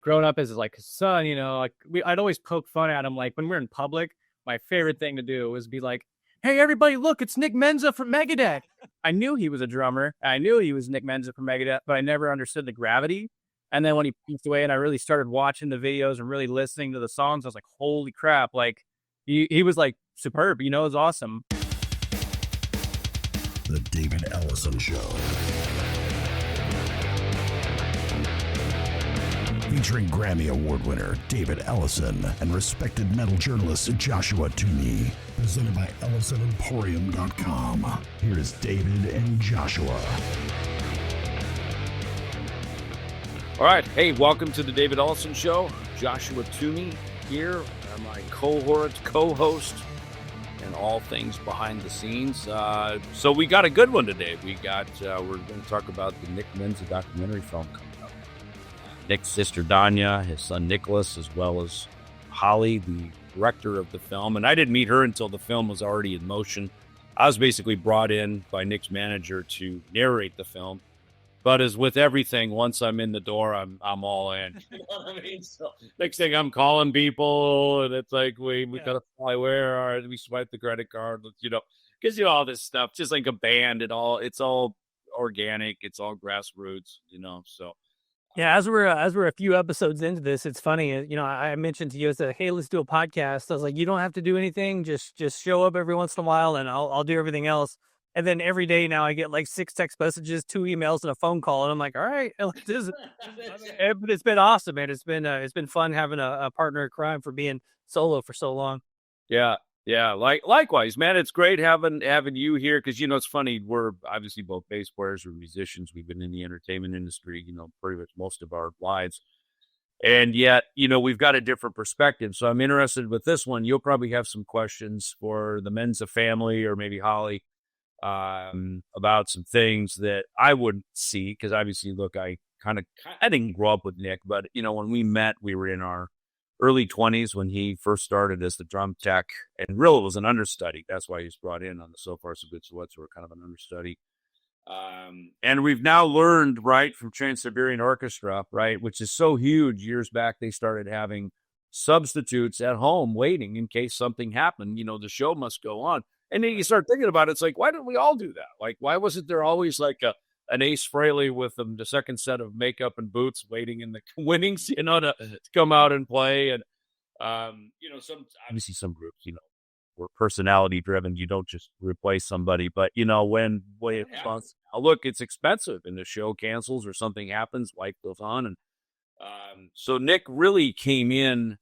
growing up as like his son, like I'd always poke fun at him. Like when we're in public, my favorite thing to do was be like, "Hey, everybody, look, it's Nick Menza from Megadeth." I knew he was a drummer. I knew he was Nick Menza from Megadeth, but I never understood the gravity. And then when he passed away and I really started watching the videos and really listening to the songs, I was like, holy crap. Like he was like superb, it was awesome. The David Ellefson Show. Featuring Grammy Award winner David Ellefson and respected metal journalist Joshua Toomey. Presented by EllisonEmporium.com. Here's David and Joshua. All right. Hey, welcome to the David Ellefson Show. Joshua Toomey here, my co-host, and all things behind the scenes. So we got a good one today. We're going to talk about the Nick Menza documentary film coming up. Nick's sister Donia, his son Nicholas, as well as Holly, the director of the film. And I didn't meet her until the film was already in motion. I was basically brought in by Nick's manager to narrate the film. But as with everything, once I'm in the door, I'm all in. You know what I mean? So next thing I'm calling people, and it's like, we gotta fly where? All right, we swipe the credit card, because all this stuff, just like a band, it's all organic, it's all grassroots, So yeah, as we're a few episodes into this, it's funny. I mentioned to you, I said, "Hey, let's do a podcast." I was like, "You don't have to do anything; just show up every once in a while, and I'll do everything else." And then every day now I get like 6 text messages, 2 emails, and a phone call, and I'm like, "All right, but it's been awesome, man. It's been fun having a partner in crime for being solo for so long." Yeah. Likewise, man. It's great having you here because it's funny. We're obviously both bass players or musicians. We've been in the entertainment industry, pretty much most of our lives, and yet we've got a different perspective. So I'm interested with this one. You'll probably have some questions for the Menza family or maybe Holly. About some things that I wouldn't see because obviously, look, I didn't grow up with Nick, but when we met, we were in our early 20s when he first started as the drum tech, and really was an understudy. That's why he was brought in on the So Far So Good So What, so we're kind of an understudy. And we've now learned, right, from Trans-Siberian Orchestra, right, which is so huge. Years back, they started having substitutes at home waiting in case something happened. The show must go on. And then you start thinking about it, it's like, why didn't we all do that? Like, why wasn't there always like an Ace Frehley with the second set of makeup and boots waiting in the winnings, to come out and play? And, some groups, were personality driven. You don't just replace somebody, but when look, it's expensive and the show cancels or something happens, life goes on. And so Nick really came in,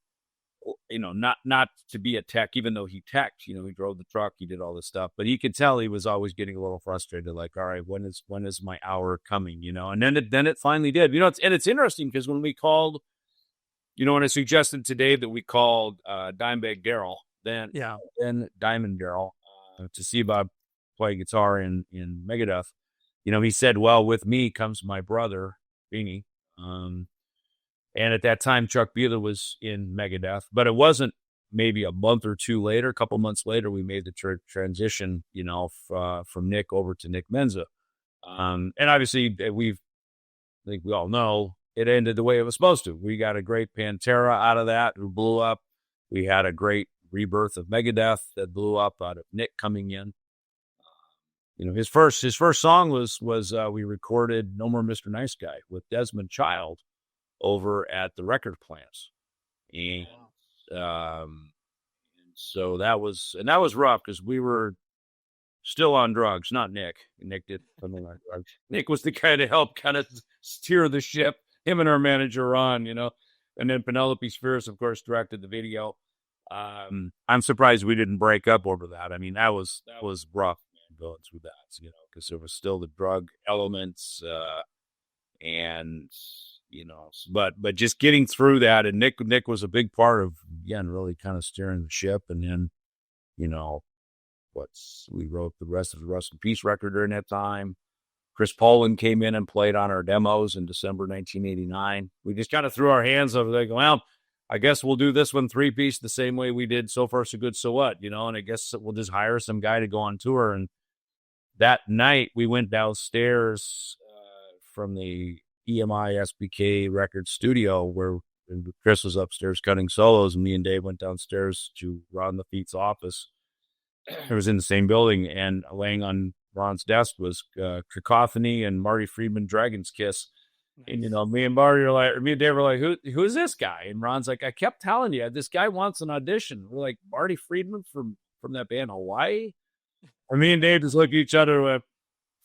not to be a tech, even though he teched, he drove the truck, he did all this stuff, but he could tell he was always getting a little frustrated. Like, all right, when is my hour coming? And then it finally did, and it's interesting because when we called, when I suggested today that we called, Dimebag Darrell, then Diamond Darrell, to see about playing guitar in Megadeth, he said, well, with me comes my brother, Beanie. And at that time, Chuck Bieler was in Megadeth, but it wasn't maybe a month or two later, a couple months later, we made the transition, from Nick over to Nick Menza. And obviously, I think we all know it ended the way it was supposed to. We got a great Pantera out of that who blew up. We had a great rebirth of Megadeth that blew up out of Nick coming in. His first song was we recorded No More Mr. Nice Guy with Desmond Child over at the record plants. And so that was rough because we were still on drugs, not Nick. Nick did something like drugs. Nick was the guy to help kind of steer the ship, him and our manager Ron, and then Penelope Spheres, of course, directed the video. I'm surprised we didn't break up over that. I mean, that was rough, man, going through that, because there was still the drug elements, and but just getting through that, and Nick was a big part of, again, really kind of steering the ship. And then, we wrote the rest of the Rust in Peace record during that time. Chris Poland came in and played on our demos in December 1989. We just kind of threw our hands up, like, well, I guess we'll do this one 3-piece the same way we did So Far So Good So What, and I guess we'll just hire some guy to go on tour. And that night we went downstairs from the EMI SBK record studio where Chris was upstairs cutting solos, and me and Dave went downstairs to Ron Lafitte's office. It was in the same building, and laying on Ron's desk was Cacophony and Marty Friedman, Dragon's Kiss. And, me and Dave were like, who is this guy? And Ron's like, I kept telling you, this guy wants an audition. We're like, Marty Friedman from that band Hawaii? And me and Dave just looked at each other with,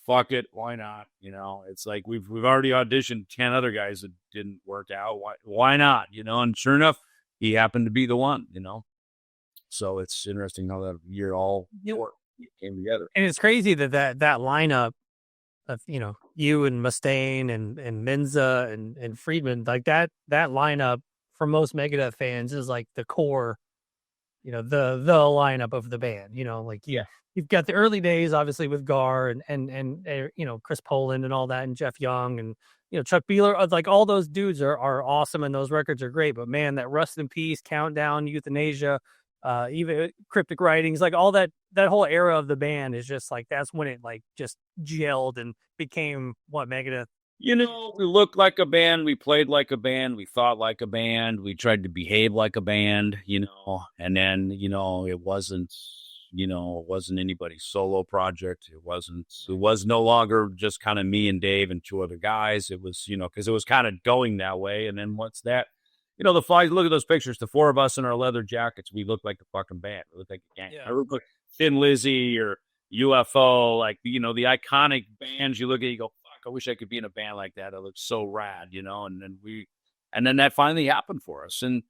fuck it, why not? It's like we've already auditioned 10 other guys that didn't work out. Why not? And sure enough, he happened to be the one, So it's interesting how that year all came together. And it's crazy that lineup of, you and Mustaine and Menza and Friedman, like that lineup for most Megadeth fans is like the core, the lineup of the band, you've got the early days, obviously, with Gar and Chris Poland and all that, and Jeff Young and, Chuck Beeler, like all those dudes are awesome and those records are great. But man, that Rust in Peace, Countdown, Euthanasia, even Cryptic Writings, like all that whole era of the band is just like, that's when it like just gelled and became what Megadeth. We looked like a band, we played like a band, we thought like a band, we tried to behave like a band, and then, it wasn't anybody's solo project. It was no longer just kind of me and Dave and two other guys. It was, because it was kind of going that way. And then what's that? The flies, look at those pictures, the four of us in our leather jackets, we look like a fucking band. We look like a gang. Yeah. I look like Thin Lizzy or UFO, like, the iconic bands you look at, you go, fuck, I wish I could be in a band like that. It looks so rad, and then that finally happened for us. And,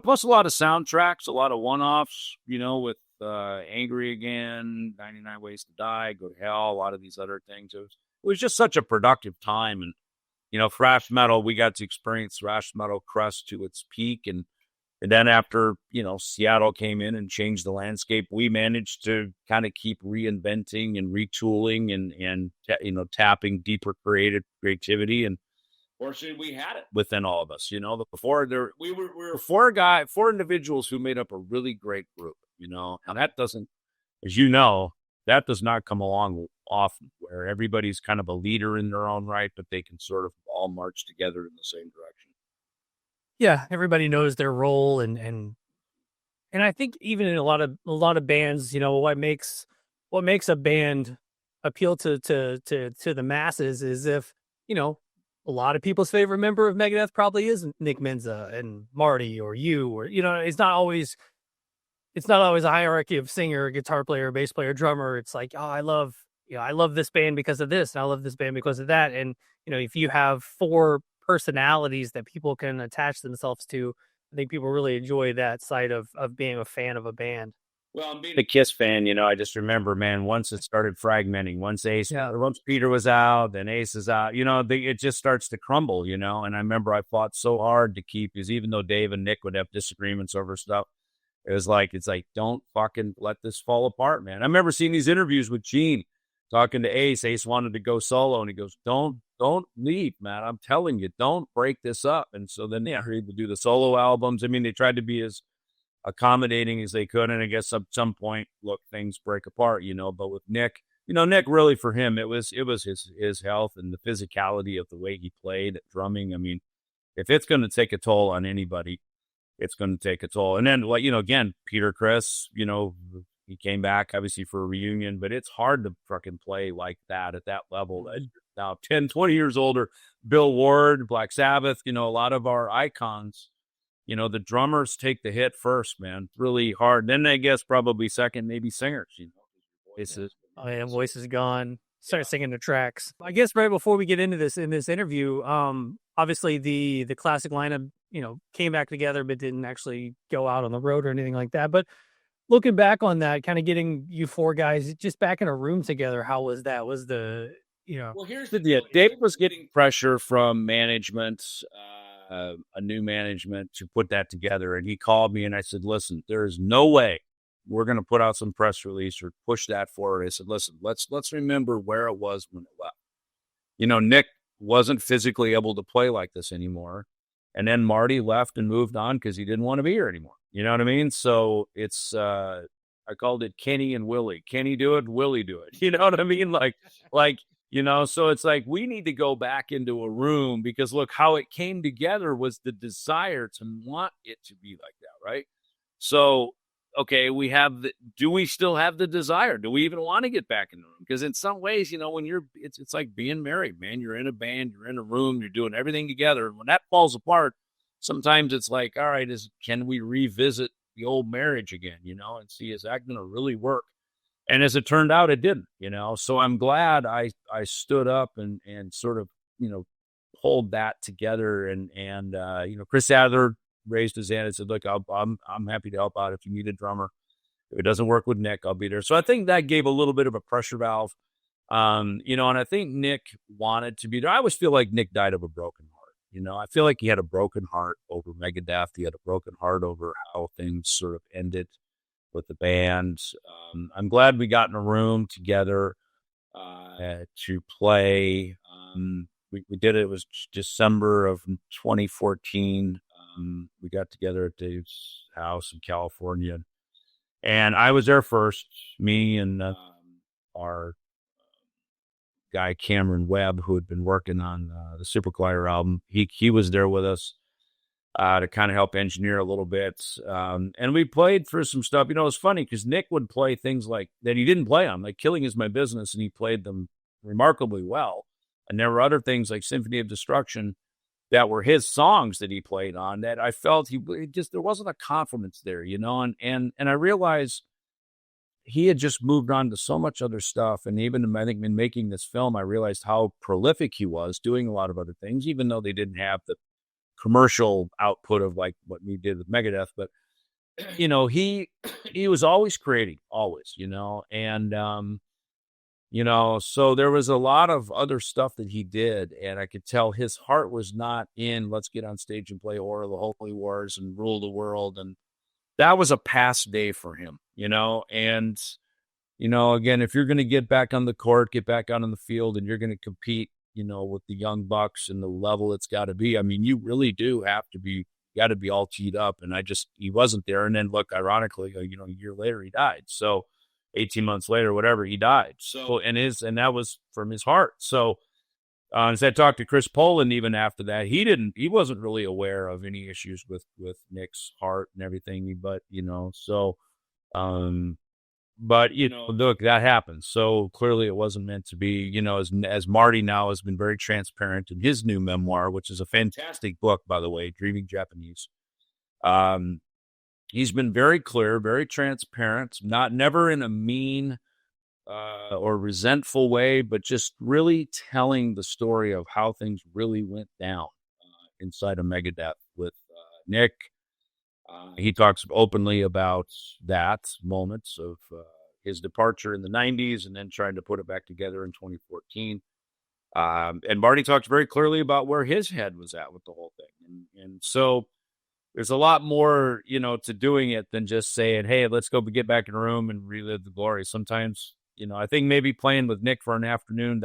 plus a lot of soundtracks, a lot of one-offs, with Angry Again, 99 Ways to Die, Go to Hell, a lot of these other things. It was just such a productive time. And, thrash metal, we got to experience thrash metal crust to its peak. And then after, Seattle came in and changed the landscape, we managed to kind of keep reinventing and retooling and tapping deeper creativity. And fortunately, we had it within all of us. Before we were four individuals who made up a really great group. And that doesn't, as that does not come along often, where everybody's kind of a leader in their own right, but they can sort of all march together in the same direction. Yeah, everybody knows their role, and I think even in a lot of bands, what makes a band appeal to the masses is if a lot of people's favorite member of Megadeth probably is Nick Menza and Marty or you, or it's not always a hierarchy of singer, guitar player, bass player, drummer. It's like, oh, I love this band because of this, and I love this band because of that. And if you have four personalities that people can attach themselves to, I think people really enjoy that side of being a fan of a band. Well, I'm being a Kiss fan, I just remember, man, once it started fragmenting, once Peter was out, then Ace is out, it just starts to crumble, and I remember I fought so hard to keep, because even though Dave and Nick would have disagreements over stuff, it's like, don't fucking let this fall apart, man. I remember seeing these interviews with Gene talking to Ace. Ace wanted to go solo, and he goes, don't leave, man. I'm telling you, don't break this up. And so then they agreed to do the solo albums. I mean, they tried to be as accommodating as they could. And I guess at some point, look, things break apart, but with Nick, Nick really, for him, it was his health and the physicality of the way he played at drumming. I mean, if it's going to take a toll on anybody, it's going to take a toll. And then, again, Peter Criss, he came back obviously for a reunion, but it's hard to fucking play like that at that level. Now 10, 20 years older, Bill Ward, Black Sabbath, a lot of our icons, the drummers take the hit first, man. It's really hard. Then I guess probably second, maybe singers, voices. Oh yeah, voice is gone. Start singing the tracks. I guess right before we get into this in this interview, obviously the classic lineup, came back together, but didn't actually go out on the road or anything like that. But looking back on that, kind of getting you four guys just back in a room together, how was that? Was the, Well, here's the deal. Dave was getting pressure from management, a new management, to put that together. And he called me and I said, listen, there is no way we're going to put out some press release or push that forward. I said, listen, let's remember where it was when it left. Nick wasn't physically able to play like this anymore. And then Marty left and moved on because he didn't want to be here anymore. You know what I mean? So it's, I called it Kenny and Willie. Kenny do it, Willie do it. You know what I mean? Like You know, so it's like we need to go back into a room because look, how it came together was the desire to want it to be like that, right? So, okay, do we still have the desire? Do we even want to get back in the room? Because in some ways, you know, when it's like being married, man. You're in a band, you're in a room, you're doing everything together. And when that falls apart, sometimes it's like, all right, can we revisit the old marriage again, you know, and see, is that going to really work? And as it turned out, it didn't, you know. So I'm glad I stood up and sort of, you know, pulled that together. And you know, Chris Adler raised his hand and said, "Look, I'm happy to help out if you need a drummer. If it doesn't work with Nick, I'll be there." So I think that gave a little bit of a pressure valve, you know. And I think Nick wanted to be there. I always feel like Nick died of a broken heart. You know, I feel like he had a broken heart over Megadeth. He had a broken heart over how things sort of ended with the band. I'm glad we got in a room together to play. We did it. It was December of 2014. We got together at Dave's house in California, and I was there first. Me and our guy Cameron Webb, who had been working on the Super Collider album, he was there with us. To kind of help engineer a little bit. And we played for some stuff. You know, it's funny because Nick would play things like that he didn't play on, like Killing Is My Business, and he played them remarkably well. And there were other things like Symphony of Destruction that were his songs that he played on that I felt there wasn't a confidence there, you know. And I realized he had just moved on to so much other stuff. And even, I think, in making this film, I realized how prolific he was doing a lot of other things, even though they didn't have the commercial output of like what we did with Megadeth. But, you know, he was always creating, always, you know. And, you know, so there was a lot of other stuff that he did. And I could tell his heart was not in, let's get on stage and play Horror of the Holy Wars and rule the world. And that was a past day for him, you know. And, you know, again, if you're going to get back on the court, get back out on the field, and you're going to compete, you know, with the young bucks and the level it's got to be. I mean, you really do have to be, got to be all teed up. And he wasn't there. And then look, ironically, you know, a year later he died. So 18 months later, whatever, he died. So, and that was from his heart. So, as I talked to Chris Poland, even after that, he wasn't really aware of any issues with Nick's heart and everything, but, you know, so, but, you know, look, that happened. So clearly it wasn't meant to be, you know, as Marty now has been very transparent in his new memoir, which is a fantastic book, by the way, Dreaming Japanese. He's been very clear, very transparent, never in a mean or resentful way, but just really telling the story of how things really went down inside of Megadeth with Nick. He talks openly about that moments of his departure in the 90s and then trying to put it back together in 2014. And Marty talks very clearly about where his head was at with the whole thing. And so there's a lot more, you know, to doing it than just saying, hey, let's go get back in the room and relive the glory. Sometimes, you know, I think maybe playing with Nick for an afternoon,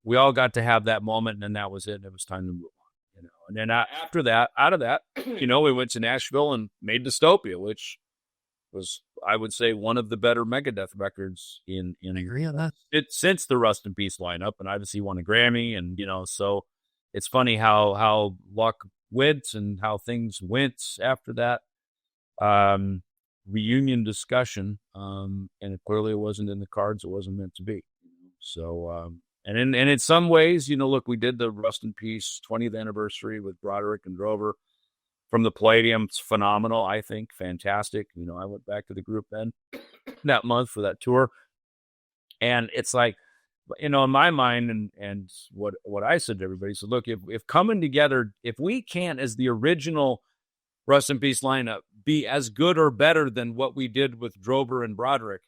we all got to have that moment, and then that was it. And it was time to move on, you know. And then after that, out of that, you know, we went to Nashville and made Dystopia, which was, I would say, one of the better Megadeth records in I agree on that. Since the Rust in Peace lineup, and obviously won a Grammy. And, you know, so it's funny how luck went and how things went after that reunion discussion. And clearly it wasn't in the cards. It wasn't meant to be. So, and in some ways, you know, look, we did the Rust in Peace 20th anniversary with Broderick and Drover from the Palladium. It's phenomenal, I think. Fantastic. You know, I went back to the group then that month for that tour. And it's like, you know, in my mind, and what I said to everybody, so look, if coming together, if we can't, as the original Rust in Peace lineup, be as good or better than what we did with Drover and Broderick,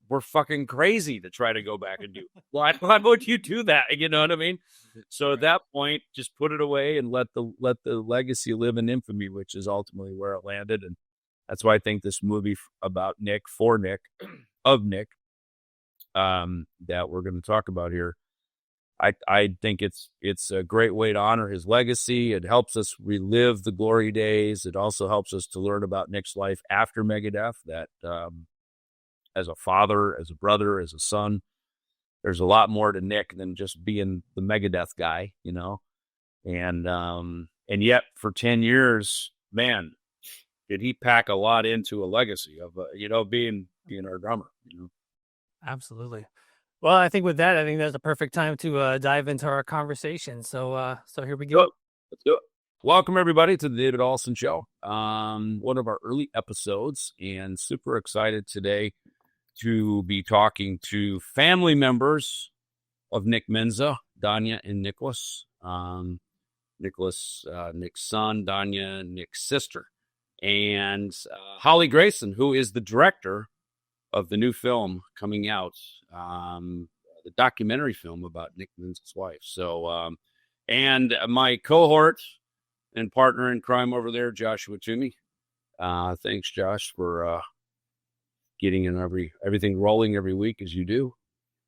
we're fucking crazy to try to go back and do. Why would you do that? You know what I mean? So at that point, just put it away and let the legacy live in infamy, which is ultimately where it landed. And that's why I think this movie about Nick, for Nick, of Nick, that we're going to talk about here, I think it's a great way to honor his legacy. It helps us relive the glory days. It also helps us to learn about Nick's life after Megadeth, that as a father, as a brother, as a son, there's a lot more to Nick than just being the Megadeth guy, you know? And yet for 10 years, man, did he pack a lot into a legacy of, being our drummer, you know? Absolutely. Well, I think with that, I think that's the perfect time to dive into our conversation. So here we go. Let's do it. Welcome, everybody, to the David Allison Show. One of our early episodes, and super excited today to be talking to family members of Nick Menza, Donia and Nicholas. Nicholas, Nick's son, Donia, Nick's sister, and Holly Grayson, who is the director of the new film coming out, the documentary film about Nick Menza's wife. So, and my cohort and partner in crime over there, Joshua Toomey. Thanks, Josh, for getting in everything rolling every week as you do.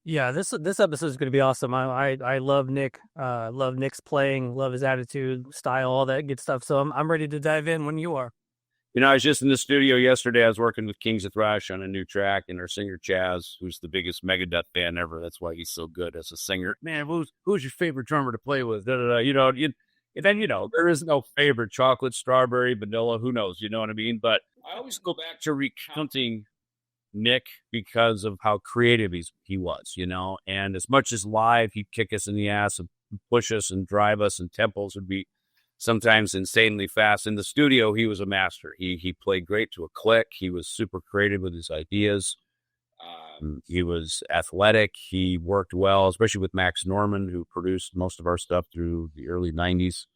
Yeah, this episode is going to be awesome. I love Nick. Love Nick's playing. Love his attitude, style, all that good stuff. So I'm ready to dive in when you are. I was just in the studio yesterday. I was working with Kings of Thrash on a new track, and our singer Chaz, who's the biggest Megadeth fan ever. That's why he's so good as a singer. Man, who's your favorite drummer to play with? And then, there is no favorite: chocolate, strawberry, vanilla, who knows? You know what I mean? But I always go back to recounting Nick because of how creative he was, and as much as live, he'd kick us in the ass and push us and drive us, and tempos would be sometimes insanely fast. In the studio, he was a master. He played great to a click. He was super creative with his ideas. He was athletic. He worked well, especially with Max Norman, who produced most of our stuff through the early 90s,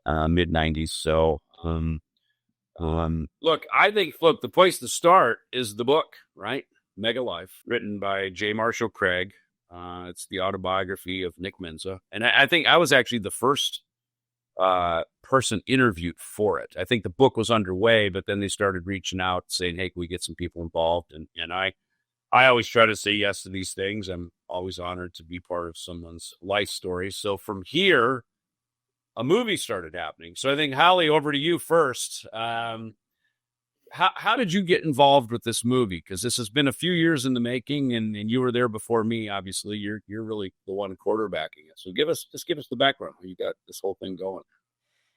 mid 90s. So, I think, the place to start is the book, right? Mega Life, written by J. Marshall Craig. It's the autobiography of Nick Menza. And I think I was actually the first person interviewed for it. I think the book was underway, but then they started reaching out saying, hey, can we get some people involved? And I always try to say yes to these things. I'm always honored to be part of someone's life story. So from here, a movie started happening. So I think, Holly, over to you first. How did you get involved with this movie? Because this has been a few years in the making, and you were there before me. Obviously, you're really the one quarterbacking it. So give us the background. How you got this whole thing going?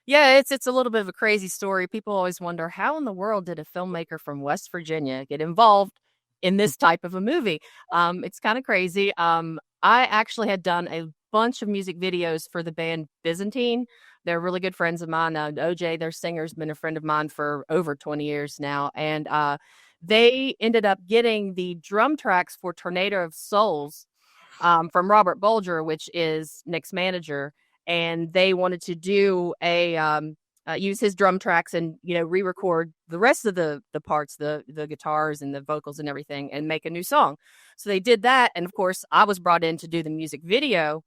Yeah, it's a little bit of a crazy story. People always wonder, how in the world did a filmmaker from West Virginia get involved in this type of a movie? It's kind of crazy. I actually had done a bunch of music videos for the band Byzantine. They're really good friends of mine. OJ, their singer's been a friend of mine for over 20 years now. And they ended up getting the drum tracks for Tornado of Souls from Robert Bolger, which is Nick's manager. And they wanted to do use his drum tracks and, re-record the rest of the parts, the guitars and the vocals and everything, and make a new song. So they did that. And of course, I was brought in to do the music video.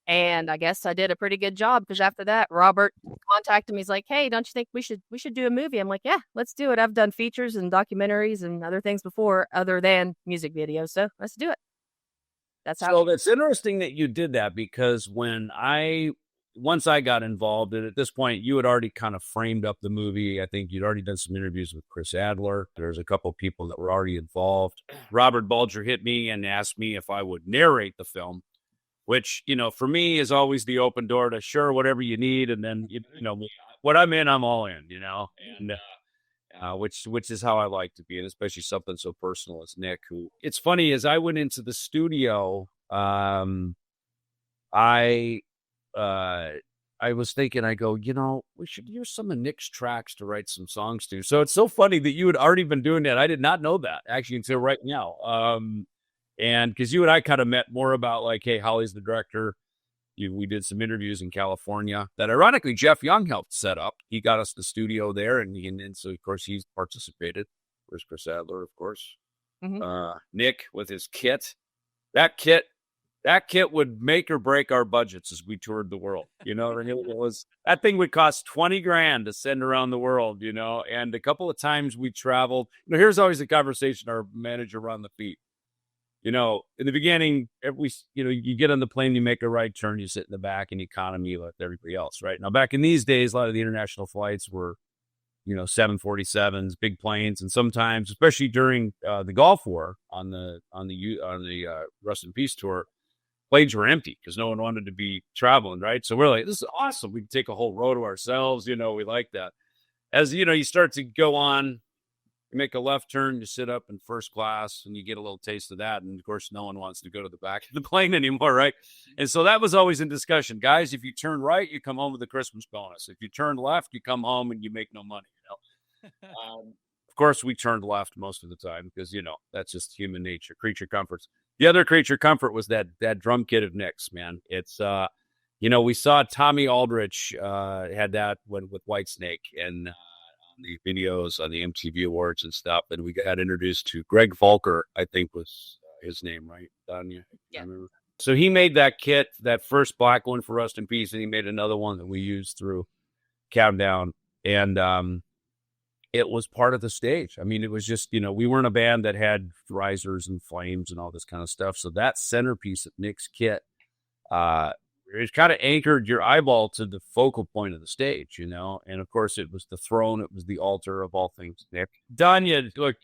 And I guess I did a pretty good job, because after that, Robert contacted me. He's like, hey, don't you think we should do a movie? I'm like, yeah, let's do it. I've done features and documentaries and other things before other than music videos. So let's do it. That's it's interesting that you did that, because once I got involved, and at this point, you had already kind of framed up the movie. I think you'd already done some interviews with Chris Adler. There's a couple of people that were already involved. Robert Bolger hit me and asked me if I would narrate the film, which, for me is always the open door to sure, whatever you need. And then, what I'm in, I'm all in, and which is how I like to be. And especially something so personal as Nick, who, it's funny, as I went into the studio, I was thinking, I go, we should use some of Nick's tracks to write some songs to. So it's so funny that you had already been doing that. I did not know that actually until right now. And because you and I kind of met more about like, hey, Holly's the director. We did some interviews in California that ironically Jeff Young helped set up. He got us the studio there, and so of course he's participated. Where's Chris Adler, of course. Mm-hmm. Nick with his kit. That kit would make or break our budgets as we toured the world. That thing would cost $20,000 to send around the world, and a couple of times we traveled. Here's always a conversation our manager on the feet. In the beginning, you get on the plane, you make a right turn, you sit in the back in economy like everybody else, right? Now, back in these days, a lot of the international flights were, 747s, big planes, and sometimes, especially during the Gulf War on the Rust in Peace tour, planes were empty because no one wanted to be traveling, right? So we're like, this is awesome. We can take a whole row to ourselves. We like that. As you start to go on, you make a left turn, you sit up in first class, and you get a little taste of that. And of course, no one wants to go to the back of the plane anymore, right? And so that was always in discussion. Guys, if you turn right, you come home with a Christmas bonus. If you turn left, you come home and you make no money, Of course, we turned left most of the time because, that's just human nature, creature comforts. The other creature comfort was that drum kit of Nick's, man. It's, we saw Tommy Aldrich had that with Whitesnake and on the videos on the MTV Awards and stuff. And we got introduced to Greg Volker, I think was his name, right? Donia? Yeah. So he made that kit, that first black one for Rust in Peace, and he made another one that we used through Countdown. And it was part of the stage. I mean, it was just, we weren't a band that had risers and flames and all this kind of stuff. So that centerpiece of Nick's kit, it kind of anchored your eyeball to the focal point of the stage, and of course it was the throne. It was the altar of all things Nick. Donia, look,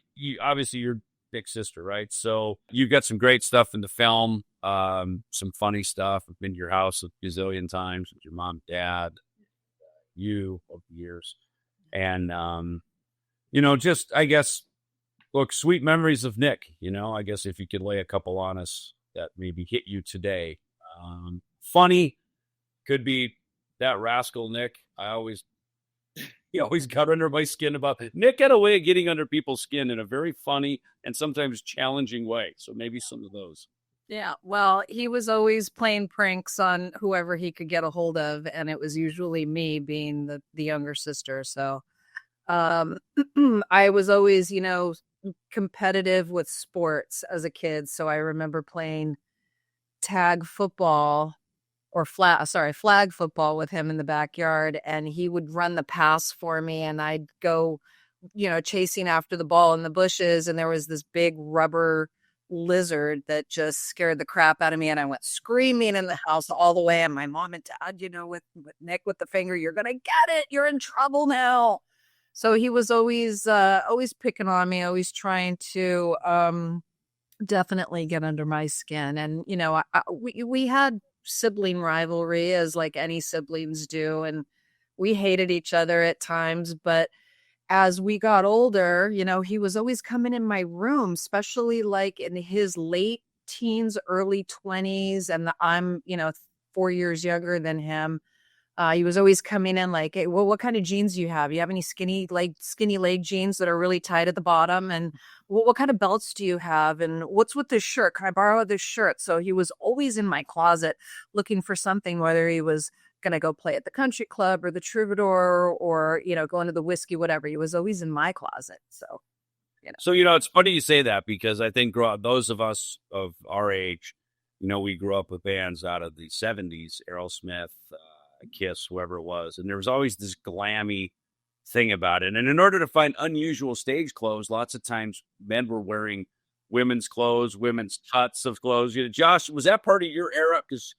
obviously you're Nick's sister, right? So you've got some great stuff in the film, some funny stuff. I've been to your house a gazillion times with your mom, dad, you over the years. And, just, I guess, look, sweet memories of Nick, I guess if you could lay a couple on us that maybe hit you today. Funny could be that rascal Nick. He always got under my skin about it. Nick had a way of getting under people's skin in a very funny and sometimes challenging way. So maybe some of those. Yeah, well, he was always playing pranks on whoever he could get a hold of, and it was usually me being the younger sister. So I was always, competitive with sports as a kid. So I remember playing tag football or flag football with him in the backyard, and he would run the pass for me, and I'd go, chasing after the ball in the bushes, and there was this big rubber lizard that just scared the crap out of me, and I went screaming in the house all the way, and my mom and dad, with Nick with the finger, "You're gonna get it, you're in trouble now." So he was always picking on me, always trying to definitely get under my skin. And we had sibling rivalry, as like any siblings do, and we hated each other at times. But as we got older, he was always coming in my room, especially like in his late teens, early 20s, and I'm 4 years younger than him. He was always coming in like, "Hey, well, what kind of jeans do you have? You have any skinny leg jeans that are really tight at the bottom? And what kind of belts do you have? And what's with this shirt? Can I borrow this shirt?" So he was always in my closet looking for something, whether he was going to go play at the country club or the Troubadour or, going to the whiskey, whatever. He was always in my closet. So, So, it's funny you say that because I think those of us of our age, we grew up with bands out of the 70s, Aerosmith, Kiss, whoever it was. And there was always this glammy thing about it. And in order to find unusual stage clothes, lots of times men were wearing women's clothes, women's cuts of clothes. Josh, was that part of your era? Because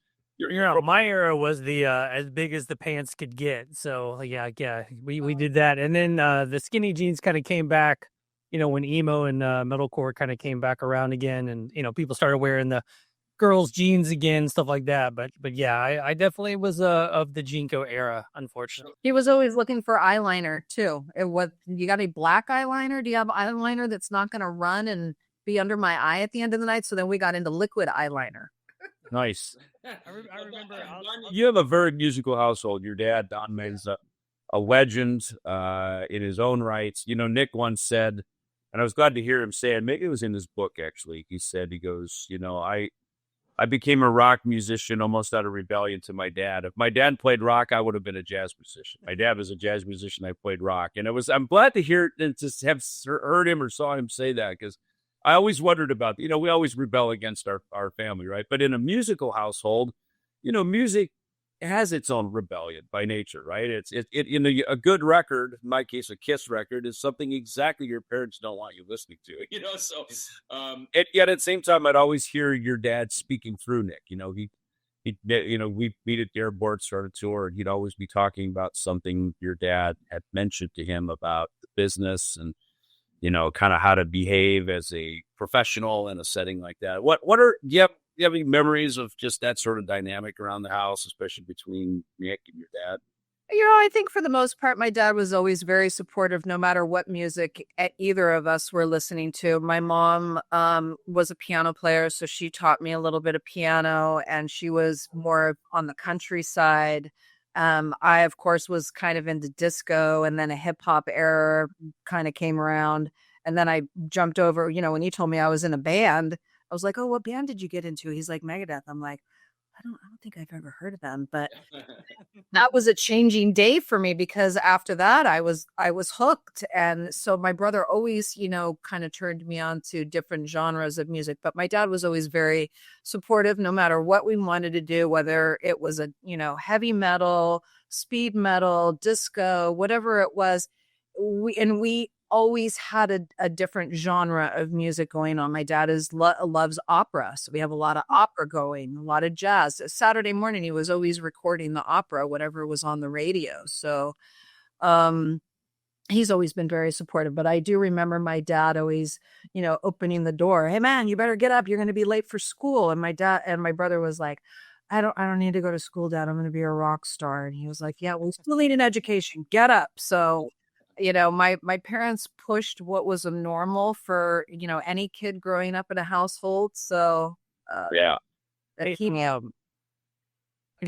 my era was the as big as the pants could get. So yeah, we did that. And then the skinny jeans kind of came back, when emo and metalcore kind of came back around again, and people started wearing the girls' jeans again, stuff like that. But yeah, I definitely was of the Jinko era, unfortunately. he was always looking for eyeliner too. You got a black eyeliner? Do you have eyeliner that's not going to run and be under my eye at the end of the night? So then we got into liquid eyeliner. Nice. I remember. You have a very musical household. Your dad, Don Menza, a legend in his own rights. Nick once said, and I was glad to hear him say it, maybe it was in his book actually, he goes, I became a rock musician almost out of rebellion to my dad. If my dad played rock, I would have been a jazz musician. My dad was a jazz musician. I played rock. And I'm glad to hear and to have heard him or saw him say that, because I always wondered about, we always rebel against our family, right? But in a musical household, music has its own rebellion by nature, right? It's a good record, in my case, a Kiss record, is something exactly your parents don't want you listening to, So, yet at the same time, I'd always hear your dad speaking through Nick. We'd meet at the airport, start a tour, and he'd always be talking about something your dad had mentioned to him about the business and kind of how to behave as a professional in a setting like that. Do you have you have any memories of just that sort of dynamic around the house, especially between Nick and your dad? I think for the most part, my dad was always very supportive, no matter what music either of us were listening to. My mom was a piano player, so she taught me a little bit of piano, and she was more on the countryside. I, of course, was kind of into disco, and then a hip hop era kind of came around. And then I jumped over, when he told me I was in a band, I was like, oh, what band did you get into? He's like, Megadeth. I'm like, I don't think I've ever heard of them, but that was a changing day for me, because after that I was hooked. And so my brother always, kind of turned me on to different genres of music, but my dad was always very supportive, no matter what we wanted to do, whether it was heavy metal, speed metal, disco, whatever it was. We always had a different genre of music going on. My dad loves opera, so we have a lot of opera going, a lot of jazz. Saturday morning, he was always recording the opera, whatever was on the radio. So he's always been very supportive. But I do remember my dad always, opening the door. Hey, man, you better get up. You're going to be late for school. And my dad and my brother was like, I don't need to go to school, Dad. I'm going to be a rock star. And he was like, yeah, we still need an education. Get up. So my parents pushed what was normal for, any kid growing up in a household. So, Yeah.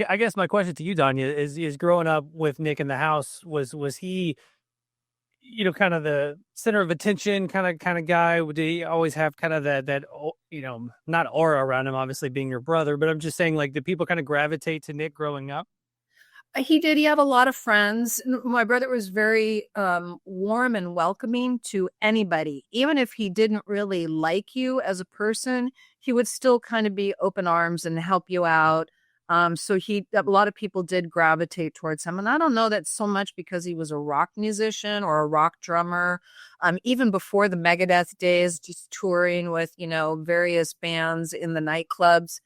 I guess my question to you, Donia, is growing up with Nick in the house, was he, kind of the center of attention kind of guy? Did he always have kind of that, not aura around him, obviously being your brother, but I'm just saying, like, did people kind of gravitate to Nick growing up? He did. He had a lot of friends. My brother was very warm and welcoming to anybody. Even if he didn't really like you as a person, he would still kind of be open arms and help you out. So a lot of people did gravitate towards him. And I don't know that so much because he was a rock musician or a rock drummer. Even before the Megadeth days, just touring with, various bands in the nightclubs.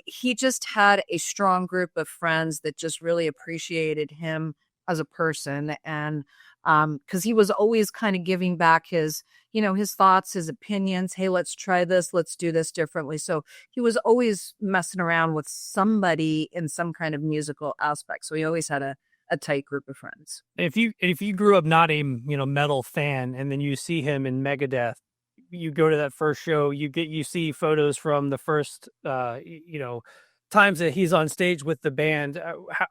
He just had a strong group of friends that just really appreciated him as a person. And because he was always kind of giving back his thoughts, his opinions. Hey, let's try this. Let's do this differently. So he was always messing around with somebody in some kind of musical aspect. So he always had a tight group of friends. If you grew up not a metal fan, and then you see him in Megadeth, you go to that first show, you see photos from the first times that he's on stage with the band.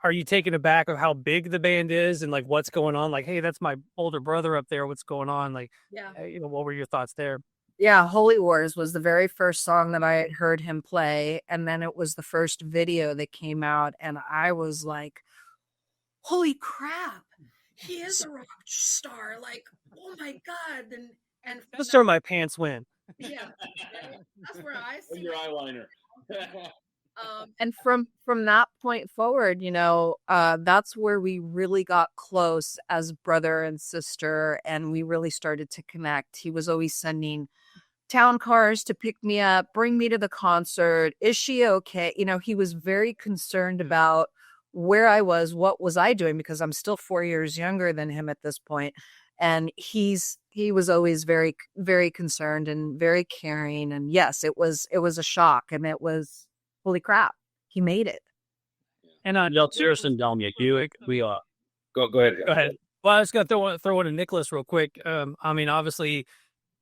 Are you taken aback of how big the band is and like what's going on? Like, hey, that's my older brother up there. What's going on? Like, yeah, what were your thoughts there? Yeah, Holy Wars was the very first song that I had heard him play, and then it was the first video that came out, and I was like, holy crap, he is a rock star. Like, oh my God. And that's where my pants went. Yeah, that's where I see your eyeliner. And from that point forward, that's where we really got close as brother and sister, and we really started to connect. He was always sending town cars to pick me up, bring me to the concert. Is she okay? He was very concerned about where I was, what was I doing, because I'm still 4 years younger than him at this point. And he was always very, very concerned and very caring. And yes, it was a shock, and it was, holy crap, he made it. And Cheers and Donia, we go ahead. Go ahead. Well, I was going to throw one to Nicholas real quick. I mean, obviously,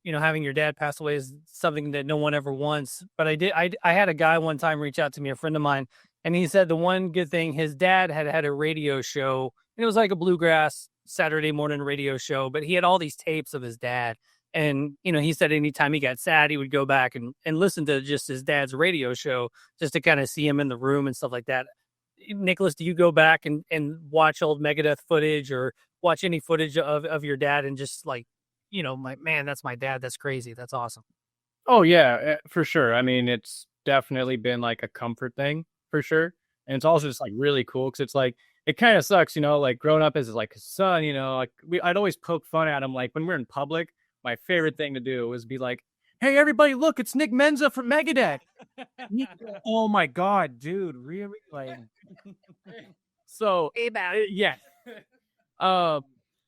having your dad pass away is something that no one ever wants. But I had a guy one time reach out to me, a friend of mine, and he said the one good thing, his dad had a radio show, and it was like a bluegrass Saturday morning radio show, but he had all these tapes of his dad. And, he said anytime he got sad, he would go back and listen to just his dad's radio show just to kind of see him in the room and stuff like that. Nicholas, do you go back and watch old Megadeth footage or watch any footage of your dad and just like, man, that's my dad. That's crazy. That's awesome. Oh, yeah, for sure. I mean, it's definitely been like a comfort thing for sure. And it's also just like really cool because it's like, it kind of sucks, like growing up as like his son, like I'd always poke fun at him. Like when we're in public, my favorite thing to do was be like, hey, everybody, look, it's Nick Menza from Megadeth. Oh my God, dude, really? Like, so yeah.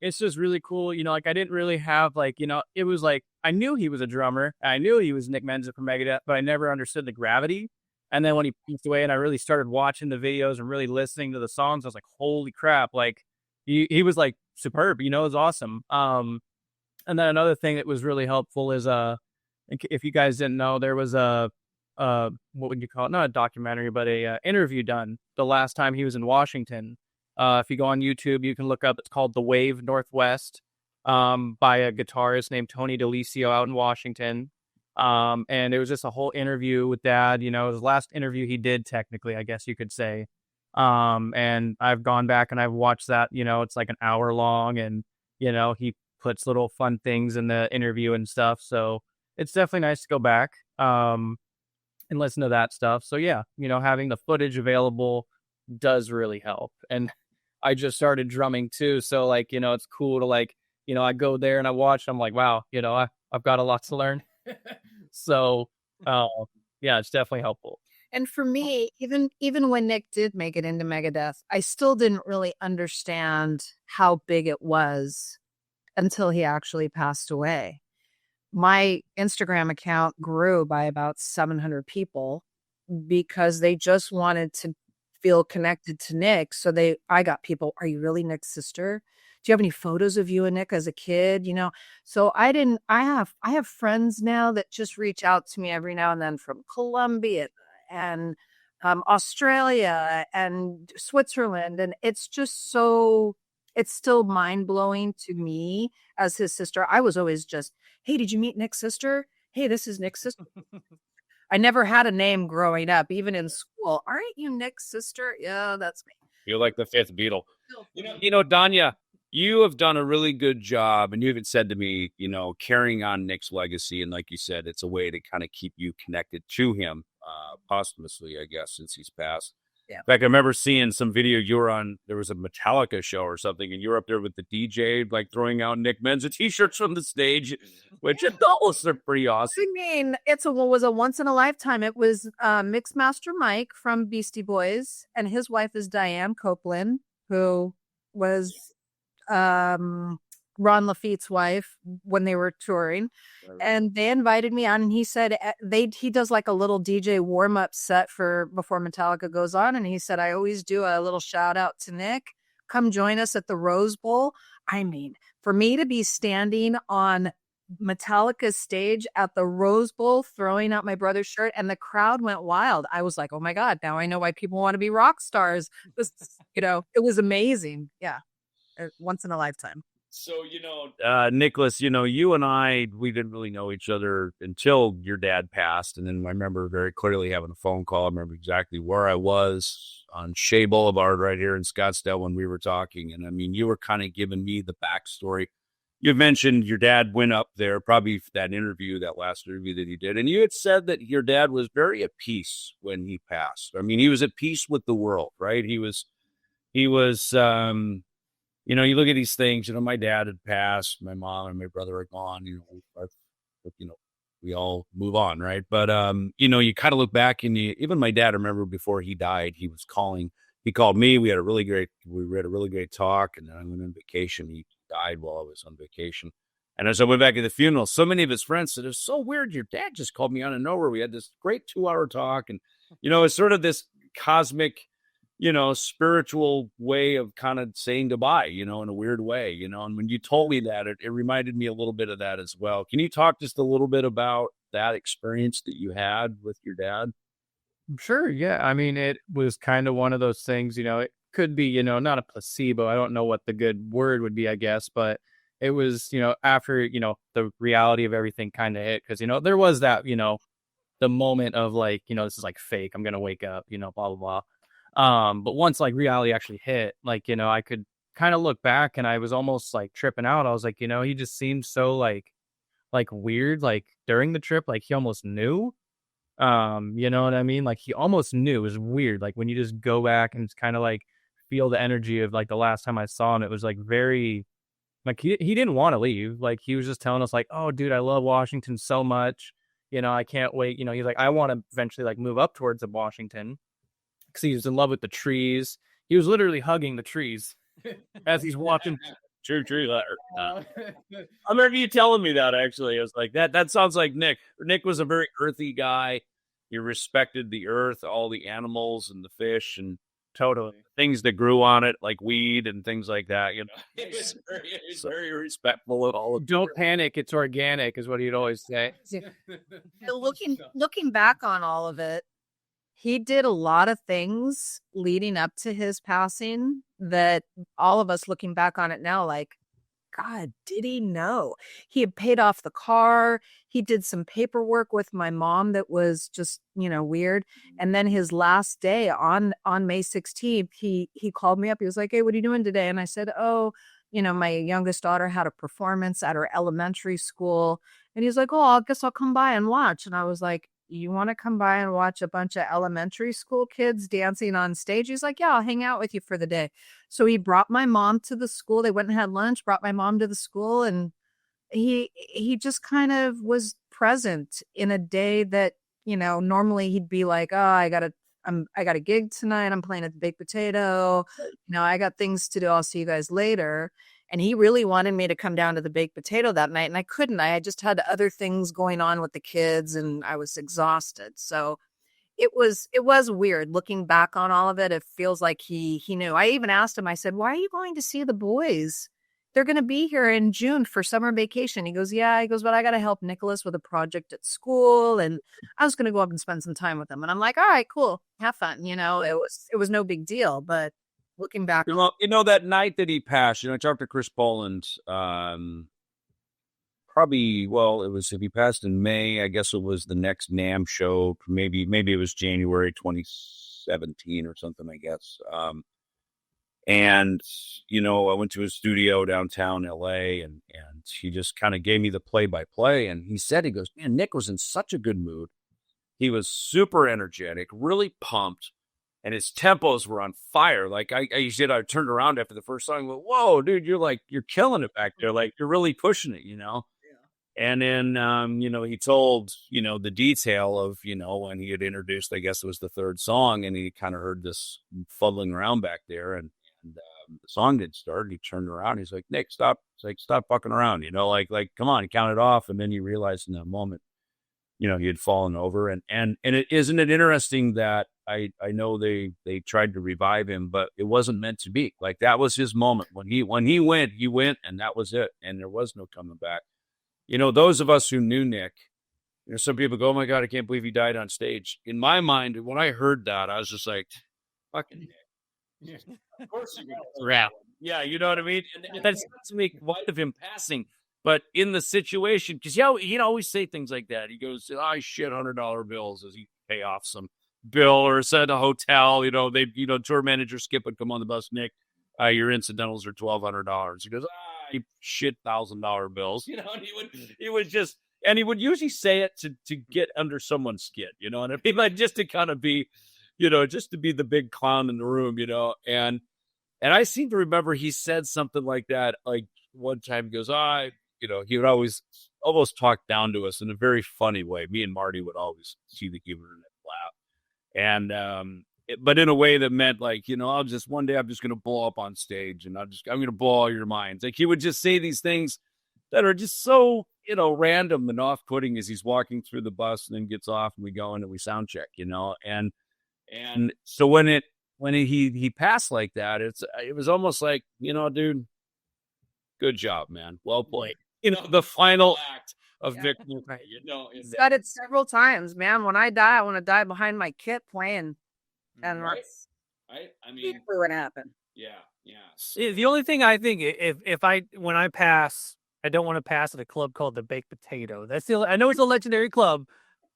It's just really cool. Like I didn't really have like, it was like, I knew he was a drummer. I knew he was Nick Menza from Megadeth, but I never understood the gravity. And then when he passed away and I really started watching the videos and really listening to the songs, I was like, holy crap. Like he was like superb, it was awesome. And then another thing that was really helpful is, if you guys didn't know, there was what would you call it? Not a documentary, but a interview done the last time he was in Washington. If you go on YouTube, you can look up, it's called The Wave Northwest, by a guitarist named Tony DeLisio out in Washington. And it was just a whole interview with Dad. It was the last interview he did, technically, I guess you could say. And I've gone back and I've watched that. It's like an hour long, and he puts little fun things in the interview and stuff. So it's definitely nice to go back and listen to that stuff. So yeah, having the footage available does really help. And I just started drumming too, so like it's cool to like I go there and I watch. I'm like, wow, I've got a lot to learn. So yeah, it's definitely helpful. And for me, even when Nick did make it into Megadeth, I still didn't really understand how big it was until he actually passed away. My Instagram account grew by about 700 people because they just wanted to feel connected to Nick. So I got people, are you really Nick's sister? Do you have any photos of you and Nick as a kid? So I have friends now that just reach out to me every now and then from Colombia and Australia and Switzerland. And it's just it's still mind blowing to me as his sister. I was always just, hey, did you meet Nick's sister? Hey, this is Nick's sister. I never had a name growing up, even in school. Aren't you Nick's sister? Yeah, that's me. You're like the fifth Beatle. Donia, you have done a really good job, and you even said to me, carrying on Nick's legacy. And like you said, it's a way to kind of keep you connected to him posthumously, I guess, since he's passed. Yeah. In fact, I remember seeing some video you were on. There was a Metallica show or something, and you were up there with the DJ, like throwing out Nick Menza t-shirts from the stage, which those are pretty awesome. I mean, it was a once in a lifetime. It was Mixmaster Mike from Beastie Boys, and his wife is Diane Copeland, who was Ron Lafitte's wife when they were touring. And they invited me on, and he said he does like a little DJ warm-up set before Metallica goes on. And he said, I always do a little shout out to Nick. Come join us at the Rose Bowl. I mean, for me to be standing on Metallica's stage at the Rose Bowl, throwing out my brother's shirt, and the crowd went wild. I was like, oh my God, now I know why people want to be rock stars. It was amazing. Yeah. Once in a lifetime. So, Nicholas, you and I, we didn't really know each other until your dad passed. And then I remember very clearly having a phone call. I remember exactly where I was on Shea Boulevard right here in Scottsdale when we were talking. And I mean, you were kind of giving me the backstory. You mentioned your dad went up there, probably that last interview that he did. And you had said that your dad was very at peace when he passed. I mean, he was at peace with the world, right? He was, you look at these things, my dad had passed, my mom and my brother are gone, we all move on. Right. But, you kind of look back and even my dad, I remember before he died, he called me. We had a really great talk, and then I went on vacation. He died while I was on vacation. And as I went back to the funeral, so many of his friends said, it's so weird. Your dad just called me out of nowhere. We had this great 2-hour talk, and, it's sort of this cosmic, spiritual way of kind of saying goodbye, in a weird way, and when you told me that, it reminded me a little bit of that as well. Can you talk just a little bit about that experience that you had with your dad? Sure. Yeah. I mean, it was kind of one of those things, it could be, not a placebo. I don't know what the good word would be, I guess, but it was, after, the reality of everything kind of hit. Cause, there was that, the moment of like, this is like fake. I'm going to wake up, blah, blah, blah. But once like reality actually hit, like, I could kind of look back and I was almost like tripping out. I was like, he just seemed so like weird, like during the trip, like he almost knew, you know what I mean? Like he almost knew. It was weird. Like when you just go back and kind of like feel the energy of like the last time I saw him, it was like very, like he didn't want to leave. Like he was just telling us like, oh dude, I love Washington so much. I can't wait. He's like, I want to eventually like move up towards Washington. Because he was in love with the trees. He was literally hugging the trees as he's walking. True. I remember you telling me that, actually. I was like, that sounds like Nick. Nick was a very earthy guy. You respected the earth, all the animals and the fish and Totally. things that grew on it, like weed and things like that. It was very respectful of all of Don't panic, it's organic, is what he'd always say. Looking back on all of it, he did a lot of things leading up to his passing that all of us looking back on it now, like, God, did he know? He had paid off the car. He did some paperwork with my mom that was just, weird. And then his last day on May 16th, he called me up. He was like, "Hey, what are you doing today?" And I said, "Oh, my youngest daughter had a performance at her elementary school." And he's like, "Oh, I guess I'll come by and watch." And I was like, "You want to come by and watch a bunch of elementary school kids dancing on stage?" He's like, "Yeah, I'll hang out with you for the day." So he brought my mom to the school. They went and had lunch, brought my mom to the school. And he just kind of was present in a day that, normally he'd be like, "Oh, I got a gig tonight. I'm playing at the Baked Potato. I got things to do. I'll see you guys later." And he really wanted me to come down to the Baked Potato that night. And I couldn't. I just had other things going on with the kids and I was exhausted. So it was weird looking back on all of it. It feels like he knew. I even asked him, I said, "Why are you going to see the boys? They're going to be here in June for summer vacation." He goes, "Yeah." He goes, "But I got to help Nicholas with a project at school. And I was going to go up and spend some time with them." And I'm like, "All right, cool. Have fun." It was no big deal. But looking back, that night that he passed, I talked to Chris Poland, probably, well, it was, if he passed in May, I guess it was the next NAMM show. Maybe it was January 2017 or something, I guess. And, I went to his studio downtown LA and he just kind of gave me the play-by-play. And he goes, "Man, Nick was in such a good mood. He was super energetic, really pumped. And his tempos were on fire. Like I turned around after the first song and went, 'Whoa, dude, you're killing it back there. Like you're really pushing it, Yeah. And then, he told, the detail of, when he had introduced, I guess it was the third song, and he kind of heard this fuddling around back there, and the song didn't start. And he turned around. He's like, "Nick, stop!" It's like, "Stop fucking around," like come on. He counted off, and then he realized in that moment, he had fallen over. And isn't it interesting that I know they tried to revive him, but it wasn't meant to be. Like that was his moment. When he went, and that was it. And there was no coming back. Those of us who knew Nick, some people go, "Oh my God, I can't believe he died on stage." In my mind, when I heard that, I was just like, "Fucking Nick." Of course he would. Yeah, you know what I mean? And that's not to make light of him passing. But in the situation, because he'd always say things like that. He goes, "I shit $100 bills" as he pay off some bill, or said a hotel, tour manager Skip would come on the bus, "Nick, your incidentals are $1,200. He goes, "You shit $1,000 bills." And he would usually say it to get under someone's skin, and I mean, like just to kind of be, just to be the big clown in the room, and I seem to remember he said something like that, like one time he goes, he would always almost talk down to us in a very funny way. Me and Marty would always see the humor in it, laugh. And, but in a way that meant like, one day I'm just going to blow up on stage and I'm going to blow all your minds. Like he would just say these things that are just so, random and off-putting as he's walking through the bus and then gets off and we go in and we sound check, and so when he passed like that, it was almost like, dude, good job, man. Well played. The final act of victory. Right. Said it several times, man. When I die, I want to die behind my kit playing. And right. I mean, what happened? Yeah. The only thing I think, when I pass, I don't want to pass at a club called the Baked Potato. That's still, I know it's a legendary club,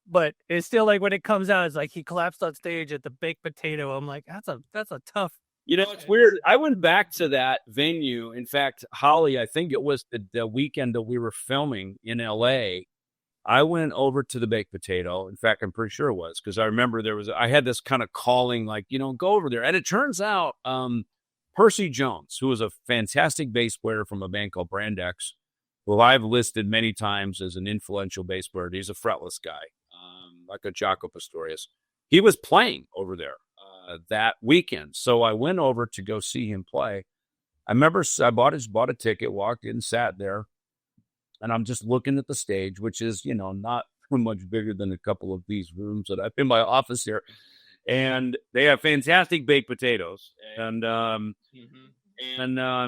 but it's still like when it comes out, it's like he collapsed on stage at the Baked Potato. I'm like, that's a tough. It's weird. I went back to that venue. In fact, Holly, I think it was the weekend that we were filming in LA. I went over to the Baked Potato. In fact, I'm pretty sure it was, because I remember I had this kind of calling, like, go over there. And it turns out Percy Jones, who was a fantastic bass player from a band called Brand X, who I've listed many times as an influential bass player. He's a fretless guy, like a Jaco Pastorius. He was playing over there that weekend. So I went over to go see him play. I remember I bought a ticket, walked in, sat there, and I'm just looking at the stage, which is, not much bigger than a couple of these rooms that I've in my office here. And they have fantastic baked potatoes. And I'm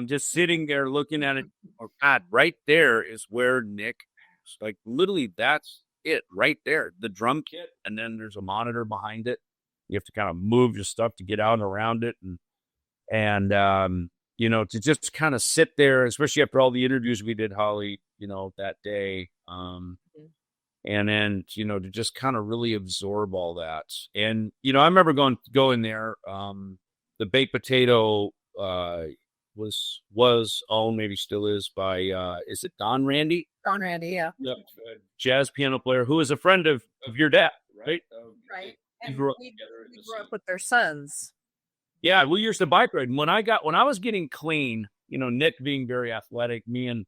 just sitting there looking at it. Oh, God, right there is where Nick, like literally that's it right there. The drum kit. And then there's a monitor behind it. You have to kind of move your stuff to get out and around it. And to just kind of sit there, especially after all the interviews we did, Holly, that day. And then, to just kind of really absorb all that. And, I remember going there. The baked potato was owned, maybe still is, by, is it Don Randy? Don Randy, yeah. Yep. Jazz piano player who is a friend of your dad, right? Right. We And grew up we together. grew up with their sons. Yeah, we used to bike ride. When I was getting clean, Nick being very athletic, me and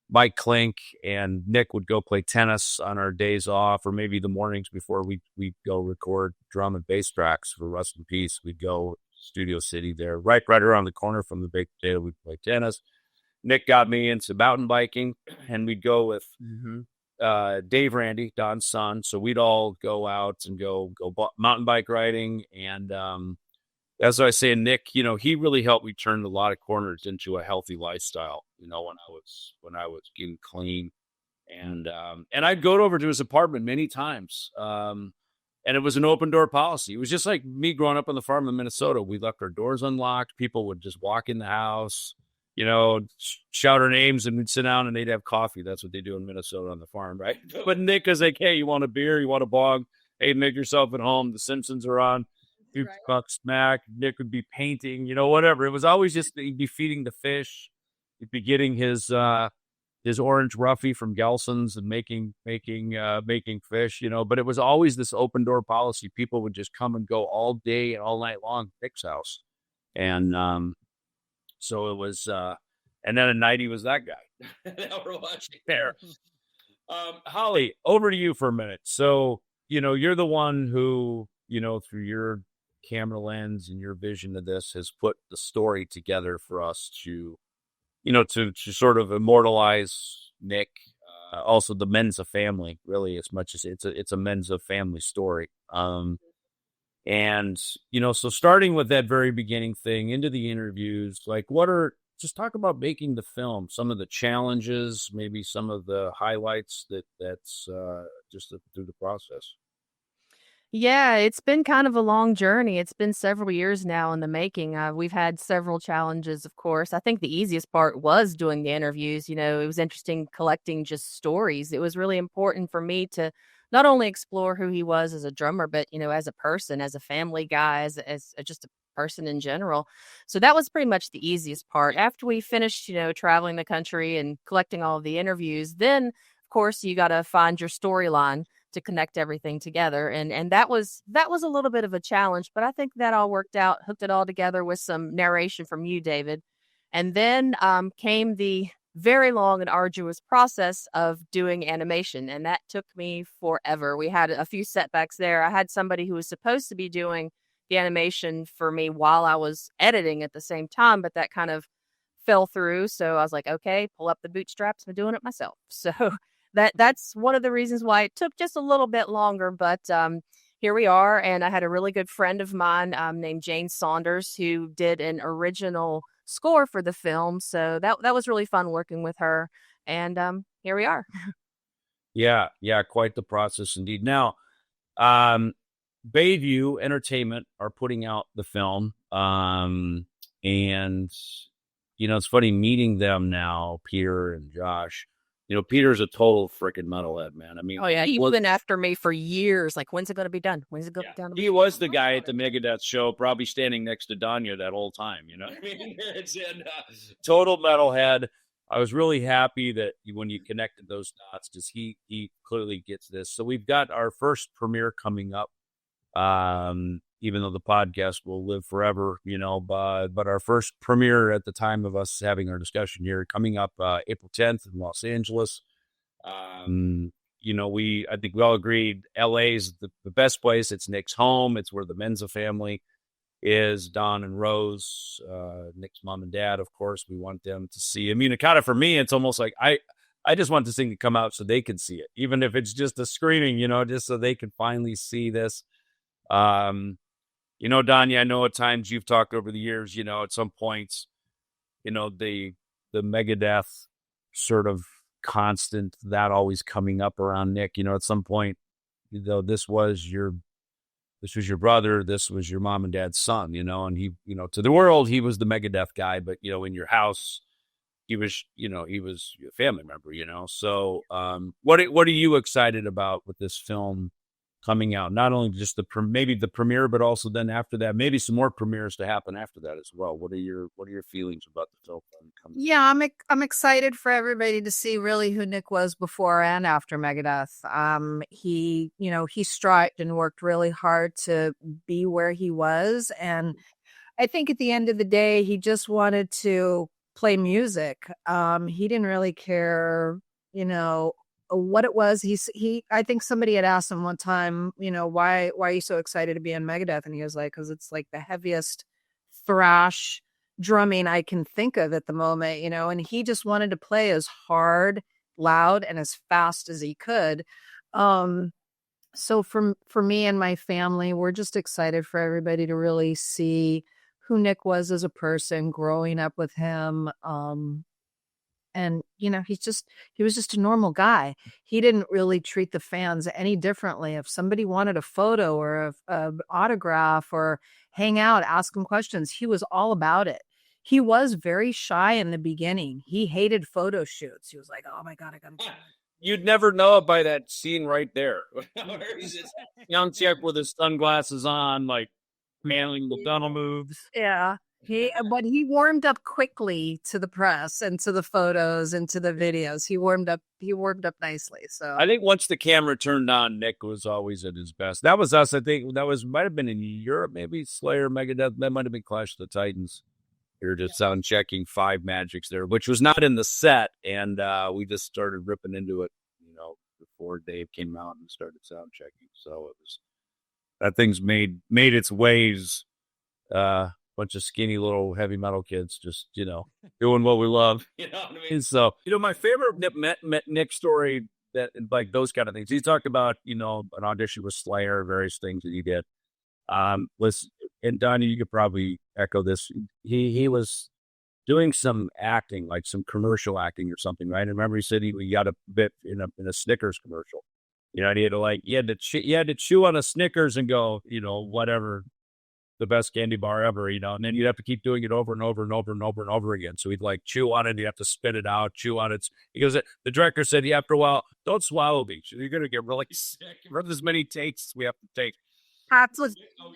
Mike Klink and Nick would go play tennis on our days off, or maybe the mornings before we'd go record drum and bass tracks for Rust in Peace. We'd go Studio City there, right around the corner from the baked potato. We'd play tennis. Nick got me into mountain biking, and we'd go with Dave Randy, Don's son. So we'd all go out and go mountain bike riding. And as I say, Nick, he really helped me turn a lot of corners into a healthy lifestyle. When I was getting clean, and I'd go over to his apartment many times. And it was an open door policy. It was just like me growing up on the farm in Minnesota. We left our doors unlocked. People would just walk in the house, shout our names, and we'd sit down and they'd have coffee. That's what they do in Minnesota on the farm, right? But Nick is like, hey, you want a beer? You want a bog? Hey, make yourself at home. The Simpsons are on. He'd talk smack. Nick would be painting, whatever. It was always just, he'd be feeding the fish. He'd be getting his orange roughy from Gelson's and making fish, but it was always this open door policy. People would just come and go all day and all night long at Nick's house. And so it was, and then at night he was that guy that we're watching there. Holly, over to you for a minute. So, you're the one who, through your camera lens and your vision of this has put the story together for us to, to sort of immortalize Nick, also the Menza family, really, as much as it's a Menza family story. And, so starting with that very beginning thing into the interviews, like just talk about making the film, some of the challenges, maybe some of the highlights that's just through the process. Yeah, it's been kind of a long journey. It's been several years now in the making. We've had several challenges, of course. I think the easiest part was doing the interviews. It was interesting collecting just stories. It was really important for me to not only explore who he was as a drummer, but, as a person, as a family guy, as just a person in general. So that was pretty much the easiest part. After we finished, traveling the country and collecting all of the interviews, then, of course, you got to find your storyline to connect everything together. And that was a little bit of a challenge, but I think that all worked out, hooked it all together with some narration from you, David. And then came the very long and arduous process of doing animation. And that took me forever. We had a few setbacks there. I had somebody who was supposed to be doing the animation for me while I was editing at the same time, but that kind of fell through. So I was like, okay, pull up the bootstraps. I'm doing it myself. So that's one of the reasons why it took just a little bit longer, but here we are. And I had a really good friend of mine named Jane Saunders who did an original score for the film. So that was really fun working with her. And here we are. Yeah, quite the process indeed. Now, Bayview Entertainment are putting out the film, and it's funny meeting them now, Peter and Josh. Peter's a total freaking metalhead, man. I mean, oh yeah, he's been after me for years. Like, when's it going to be done? When's it going to be done? He was the guy at the Megadeth show, probably standing next to Donia that whole time. I mean, it's total metalhead. I was really happy that when you connected those dots, because he clearly gets this. So we've got our first premiere coming up. Even though the podcast will live forever, but our first premiere at the time of us having our discussion here coming up April 10th in Los Angeles. I think we all agreed LA is the best place. It's Nick's home. It's where the Menza family is. Don and Rose, Nick's mom and dad, of course, we want them to see. I mean, it kind of, for me, it's almost like I just want this thing to come out so they can see it, even if it's just a screening, just so they can finally see this. Donia, I know at times you've talked over the years, at some points, the Megadeth sort of constant, that always coming up around Nick, at some point, this was your brother, this was your mom and dad's son, and he, to the world, he was the Megadeth guy, but, in your house, he was a family member, So, what are you excited about with this film coming out? Not only just maybe the premiere, but also then after that, maybe some more premieres to happen after that as well. What are your feelings about the film coming? Yeah, I'm excited for everybody to see really who Nick was before and after Megadeth. He strived and worked really hard to be where he was, and I think at the end of the day, he just wanted to play music. He didn't really care, what it was. I think somebody had asked him one time, why are you so excited to be in Megadeth? And he was like, because it's like the heaviest thrash drumming I can think of at the moment, and he just wanted to play as hard, loud, and as fast as he could. So for me and my family, we're just excited for everybody to really see who Nick was as a person, growing up with him. And, he was just a normal guy. He didn't really treat the fans any differently. If somebody wanted a photo or an autograph or hang out, ask him questions, he was all about it. He was very shy in the beginning. He hated photo shoots. He was like, oh my God, I got to. You'd never know it by that scene right there. He's this young chick with his sunglasses on, like manling the tunnel moves. Yeah. But he warmed up quickly to the press and to the photos and to the videos. He warmed up nicely. So I think once the camera turned on, Nick was always at his best. That was us. I think might have been in Europe, maybe Slayer, Megadeth. That might have been Clash of the Titans. We were just sound checking 5 Magics there, which was not in the set, and we just started ripping into it, before Dave came out and started sound checking. So it was that thing's made its ways. Bunch of skinny little heavy metal kids just, doing what we love. You know what I mean? So, my favorite Nick story, that like those kind of things. He talked about, an audition with Slayer, various things that he did. And Donnie, you could probably echo this. He was doing some acting, like some commercial acting or something, right? And remember he said he got a bit in a Snickers commercial. And he had to chew on a Snickers and go, whatever, the best candy bar ever, and then you'd have to keep doing it over and over and over and over and over again. So he'd like chew on it, you have to spit it out, chew on it. He goes, the director said, after a while, don't swallow these. You're going to get really sick. Run as many takes as we have to take. That's what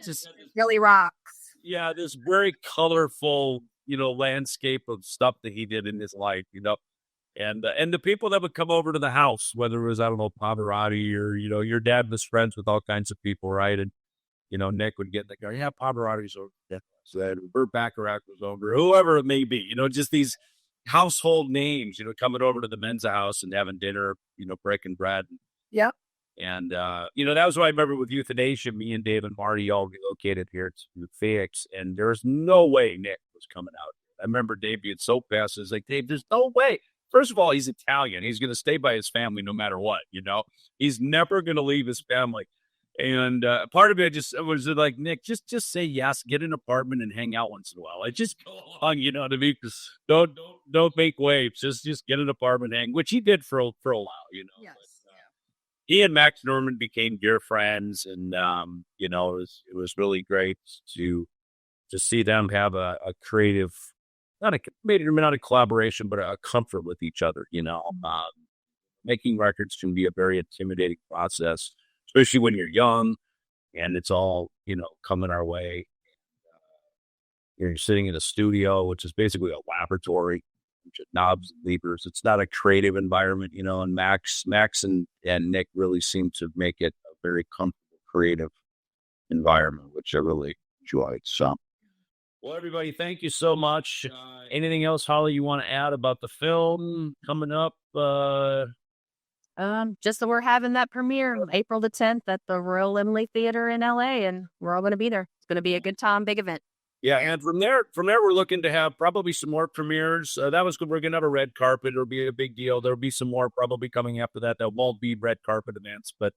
just really rocks. Yeah, this very colorful, landscape of stuff that he did in his life, And the people that would come over to the house, whether it was, I don't know, Pavarotti or, your dad was friends with all kinds of people, right? And Nick would get in the car. Yeah, Pavarotti's over. Yeah. So Burt Bacharach was over. Whoever it may be, just these household names, coming over to the Menza house and having dinner, breaking bread. Yep. And, that was what I remember with Euthanasia. Me and Dave and Marty all relocated here to Phoenix, and there's no way Nick was coming out. I remember Dave being so pissed. I was like, Dave, there's no way. First of all, he's Italian. He's going to stay by his family no matter what, He's never going to leave his family. And part of it was like, Nick, just say yes, get an apartment and hang out once in a while. Like, just go along, you know what I mean? Just don't make waves. Just get an apartment, hang, which he did for a while, Yes. But, he and Max Norman became dear friends, and it was really great to see them have a creative, maybe not a collaboration, but a comfort with each other. Making records can be a very intimidating process, especially when you're young and it's all, coming our way. You're sitting in a studio, which is basically a laboratory, which is knobs and levers. It's not a creative environment, and Max and Nick really seem to make it a very comfortable, creative environment, which I really enjoyed. So, well, everybody, thank you so much. Anything else, Holly, you want to add about the film coming up? Just that we're having that premiere on April the 10th at the Royal Emily Theater in LA, and we're all going to be there. It's going to be a good time, big event. Yeah, and from there, we're looking to have probably some more premieres. That was good. We're gonna have a red carpet. It'll be a big deal. There'll be some more probably coming after that. That won't be red carpet events, but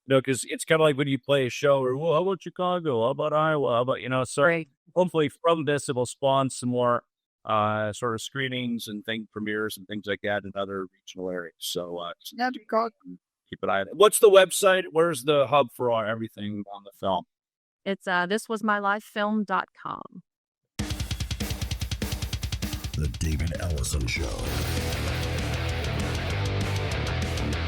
because it's kind of like when you play a show, or well, how about Chicago? How about Iowa? How about so Right. hopefully from this it will spawn some more sort of screenings and premieres and things like that in other regional areas. So keep an eye on it. What's the website? Where's the hub for everything on the film? It's thiswasmylifefilm.com. The David Ellison Show.